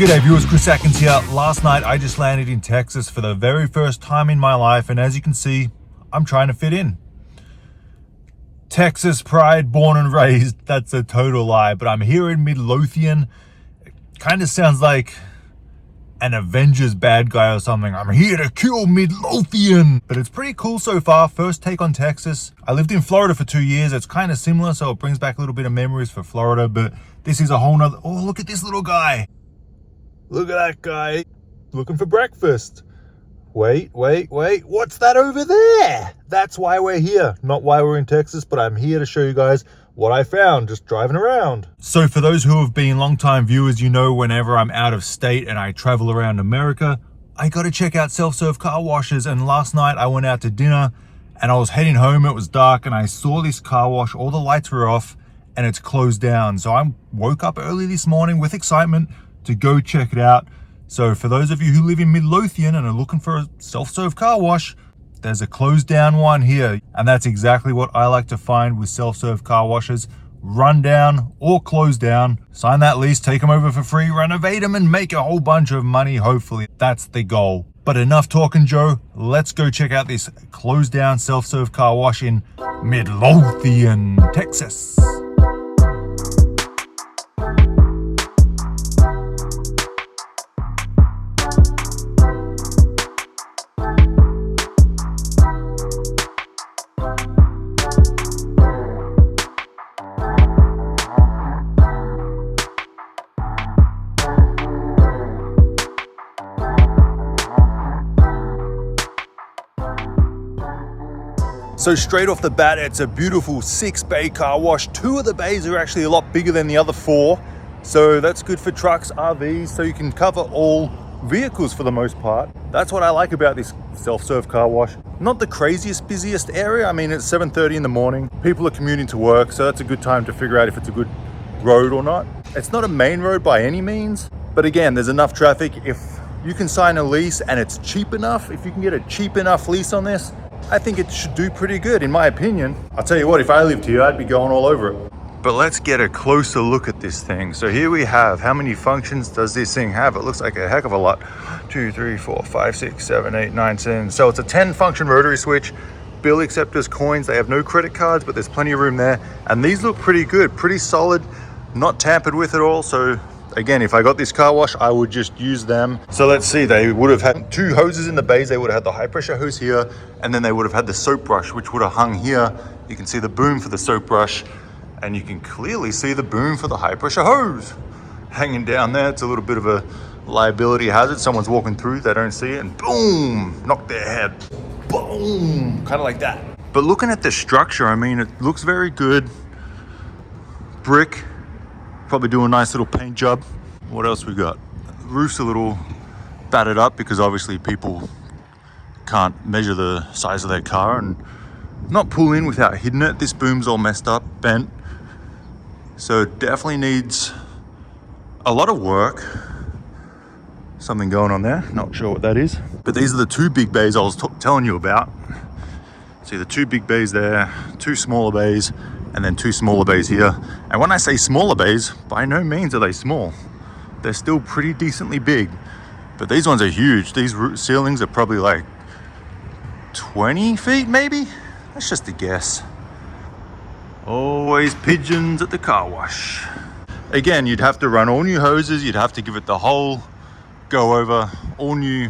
G'day viewers, Chris Atkins here. Last night I just landed in Texas for the very first time in my life, and as you can see, I'm trying to fit in. Texas pride, born and raised, that's a total lie, but I'm here in Midlothian. It kind of sounds like an Avengers bad guy or something. I'm here to kill Midlothian. But it's pretty cool so far. First take on Texas. I lived in Florida for 2 years. It's kind of similar, so it brings back a little bit of memories for Florida, but this is a whole nother... Oh, look at this little guy. Look at that guy looking for breakfast. Wait. What's that over there? That's why we're here. Not why we're in Texas, but I'm here to show you guys what I found just driving around. So for those who have been longtime viewers, you know whenever I'm out of state and I travel around America, I got to check out self-serve car washes. And last night I went out to dinner and I was heading home. It was dark and I saw this car wash. All the lights were off and it's closed down. So I woke up early this morning with excitement to go check it out. So for those of you who live in Midlothian and are looking for a self-serve car wash, there's a closed down one here. And that's exactly what I like to find with self-serve car washes. Run down or close down, sign that lease, take them over for free, renovate them and make a whole bunch of money. Hopefully that's the goal. But enough talking, Joe. Let's go check out this closed down self-serve car wash in Midlothian, Texas. So straight off the bat, it's a beautiful 6-bay car wash. 2 of the bays are actually a lot bigger than the other 4. So that's good for trucks, RVs, so you can cover all vehicles for the most part. That's what I like about this self-serve car wash. Not the craziest, busiest area. I mean, it's 7:30 in the morning. People are commuting to work, so that's a good time to figure out if it's a good road or not. It's not a main road by any means, but again, there's enough traffic. If you can sign a lease and it's cheap enough, if you can get a cheap enough lease on this, I think it should do pretty good, in my opinion. I'll tell you what, if I lived here, I'd be going all over it. But let's get a closer look at this thing. So here we have, how many functions does this thing have? It looks like a heck of a lot. 2, 3, 4, 5, 6, 7, 8, 9, 10. So it's a 10-function rotary switch. Bill acceptors, coins. They have no credit cards, but there's plenty of room there. And these look pretty good, pretty solid, not tampered with at all. So again, if I got this car wash, I would just use them. So let's see, they would have had 2 hoses in the bays. They would have had the high pressure hose here, and then they would have had the soap brush, which would have hung here. You can see the boom for the soap brush, and you can clearly see the boom for the high pressure hose hanging down there. It's a little bit of a liability hazard. Someone's walking through, they don't see it, and boom, knock their head. Boom, kind of like that. But looking at the structure, I mean, it looks very good. Brick. Probably do a nice little paint job. What else we got? Roof's a little battered up because obviously people can't measure the size of their car and not pull in without hitting it. This boom's all messed up, bent. So it definitely needs a lot of work. Something going on there, not sure what that is. But these are the 2 big bays I was telling you about. See the 2 big bays there, 2 smaller bays, and then 2 smaller bays here. And when I say smaller bays, by no means are they small. They're still pretty decently big, but these ones are huge. These ceilings are probably like 20 feet maybe? That's just a guess. Always pigeons at the car wash. Again, you'd have to run all new hoses. You'd have to give it the whole go over, all new,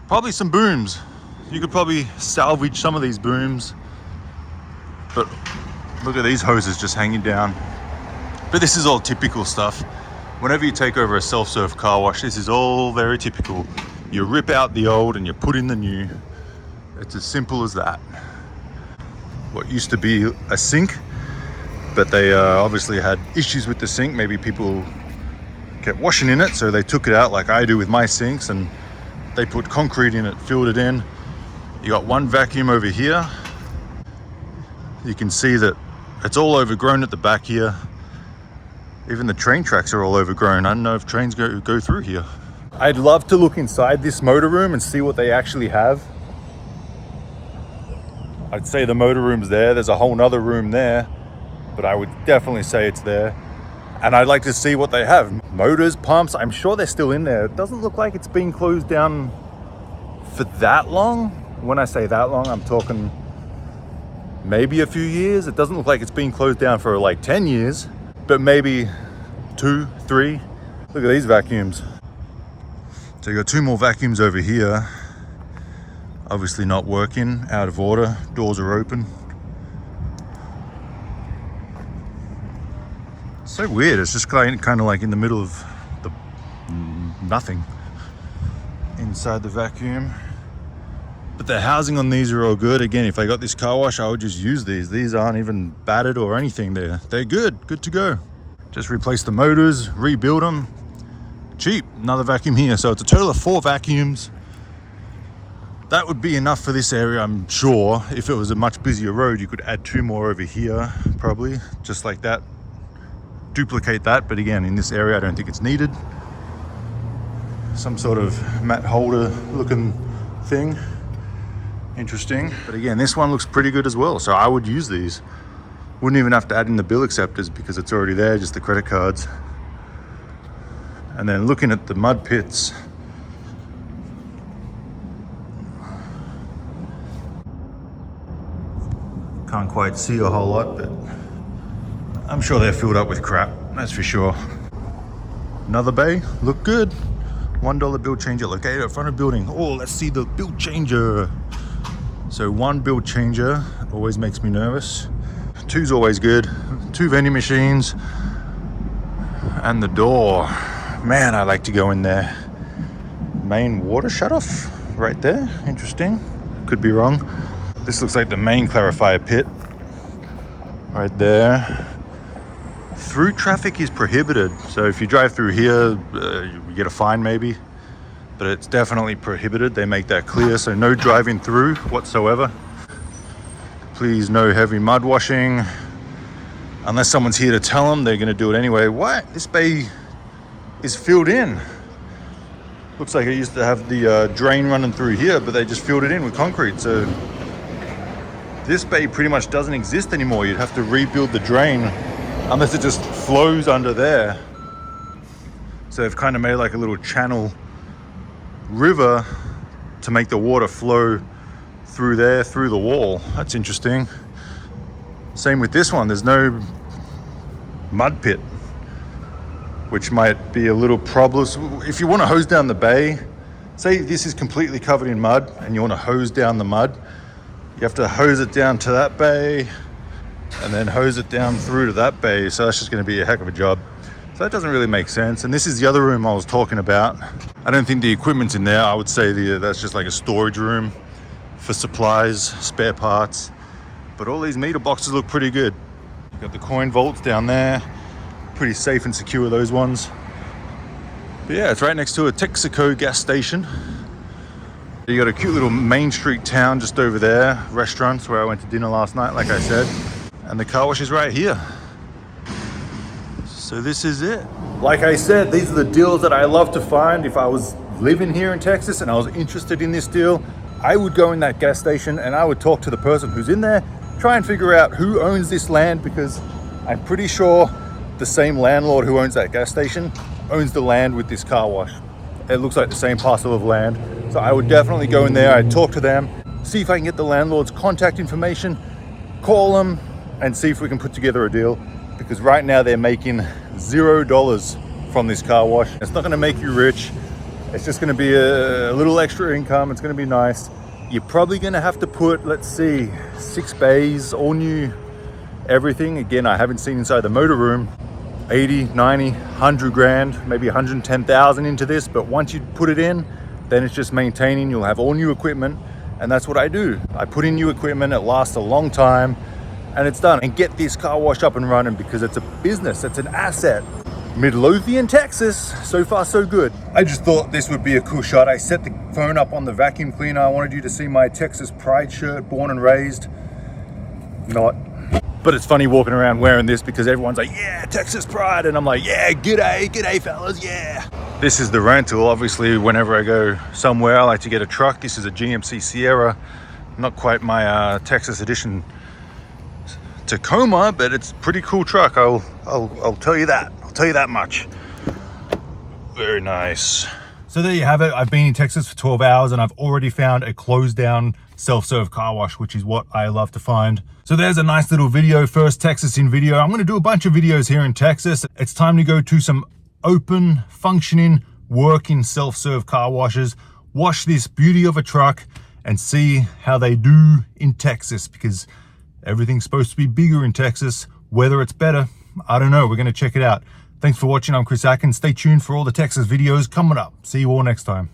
probably some booms. You could probably salvage some of these booms. But look at these hoses just hanging down. But this is all typical stuff. Whenever you take over a self-serve car wash, this is all very typical. You rip out the old and you put in the new. It's as simple as that. What used to be a sink, but they obviously had issues with the sink. Maybe people kept washing in it, so they took it out like I do with my sinks, and they put concrete in it, filled it in. You got one vacuum over here. You can see that it's all overgrown at the back here. Even the train tracks are all overgrown. I don't know if trains go through here. I'd love to look inside this motor room and see what they actually have. I'd say the motor room's there. There's a whole nother room there, but I would definitely say it's there. and I'd like to see what they have. Motors, pumps, I'm sure they're still in there. It doesn't look like it's been closed down for that long. When I say that long, I'm talking maybe a few years. It doesn't look like it's been closed down for like 10 years, but maybe 2, 3. Look at these vacuums. So you got 2 more vacuums over here. Obviously not working, out of order. Doors are open. So weird. It's just kind of like in the middle of the nothing inside the vacuum. But the housing on these are all good. Again, if I got this car wash, I would just use these. These aren't even battered or anything. They're good to go. Just replace the motors, rebuild them. Cheap. Another vacuum here. So it's a total of 4 vacuums. That would be enough for this area, I'm sure. If it was a much busier road, you could add 2 more over here, probably, just like that. Duplicate that, but again, in this area, I don't think it's needed. Some sort of mat holder looking thing. Interesting. But again, this one looks pretty good as well, so I would use these. Wouldn't even have to add in the bill acceptors because it's already there, just the credit cards. And then looking at the mud pits, can't quite see a whole lot, but I'm sure they're filled up with crap, that's for sure. Another bay, look good. $1 bill changer located at front of building. Oh, let's see the bill changer. So 1 bill changer always makes me nervous. 2's always good. 2 vending machines. And the door. Man, I like to go in there. Main water shutoff right there. Interesting. Could be wrong. This looks like the main clarifier pit right there. Through traffic is prohibited. So if you drive through here, you get a fine maybe, but it's definitely prohibited. They make that clear. So no driving through whatsoever. Please, no heavy mud washing. Unless someone's here to tell them, they're gonna do it anyway. What? This bay is filled in. Looks like it used to have the drain running through here, but they just filled it in with concrete. So this bay pretty much doesn't exist anymore. You'd have to rebuild the drain unless it just flows under there. So they've kind of made like a little channel river to make the water flow through there, through the wall. That's interesting. Same with this one. There's no mud pit, which might be a little problem. If you want to hose down the bay, say this is completely covered in mud and you want to hose down the mud, you have to hose it down to that bay and then hose it down through to that bay. So that's just going to be a heck of a job. So that doesn't really make sense. And this is the other room I was talking about. I don't think the equipment's in there. I would say that's just like a storage room for supplies, spare parts. But all these meter boxes look pretty good. You've got the coin vaults down there. Pretty safe and secure, those ones. But yeah, it's right next to a Texaco gas station. You got a cute little Main Street town just over there. Restaurants where I went to dinner last night, like I said. And the car wash is right here. So this is it. Like I said, these are the deals that I love to find. If I was living here in Texas and I was interested in this deal, I would go in that gas station and I would talk to the person who's in there, try and figure out who owns this land, because I'm pretty sure the same landlord who owns that gas station owns the land with this car wash. It looks like the same parcel of land. So I would definitely go in there, I'd talk to them, see if I can get the landlord's contact information, call them and see if we can put together a deal. Because right now they're making $0 from this car wash. It's not gonna make you rich. It's just gonna be a little extra income. It's gonna be nice. You're probably gonna have to put, let's see, 6 bays, all new everything. Again, I haven't seen inside the motor room. 80, 90, 100 grand, maybe 110,000 into this. But once you put it in, then it's just maintaining. You'll have all new equipment. And that's what I do. I put in new equipment, it lasts a long time, and it's done. And get this car wash up and running because it's a business, it's an asset. Midlothian, Texas, so far so good. I just thought this would be a cool shot. I set the phone up on the vacuum cleaner. I wanted you to see my Texas Pride shirt, born and raised. Not. But it's funny walking around wearing this because everyone's like, yeah, Texas Pride. And I'm like, yeah, g'day fellas, yeah. This is the rental. Obviously, whenever I go somewhere, I like to get a truck. This is a GMC Sierra. Not quite my Texas edition Tacoma, but it's a pretty cool truck. I'll tell you that. tell you that much. Very nice. So there you have it. I've been in Texas for 12 hours and I've already found a closed down self-serve car wash, which is what I love to find. So there's a nice little video, first Texas in video. I'm gonna do a bunch of videos here in Texas. It's time to go to some open, functioning, working self-serve car washes, wash this beauty of a truck and see how they do in Texas, because everything's supposed to be bigger in Texas. Whether it's better, I don't know. We're gonna check it out. Thanks for watching. I'm Chris Atkins. Stay tuned for all the Texas videos coming up. See you all next time.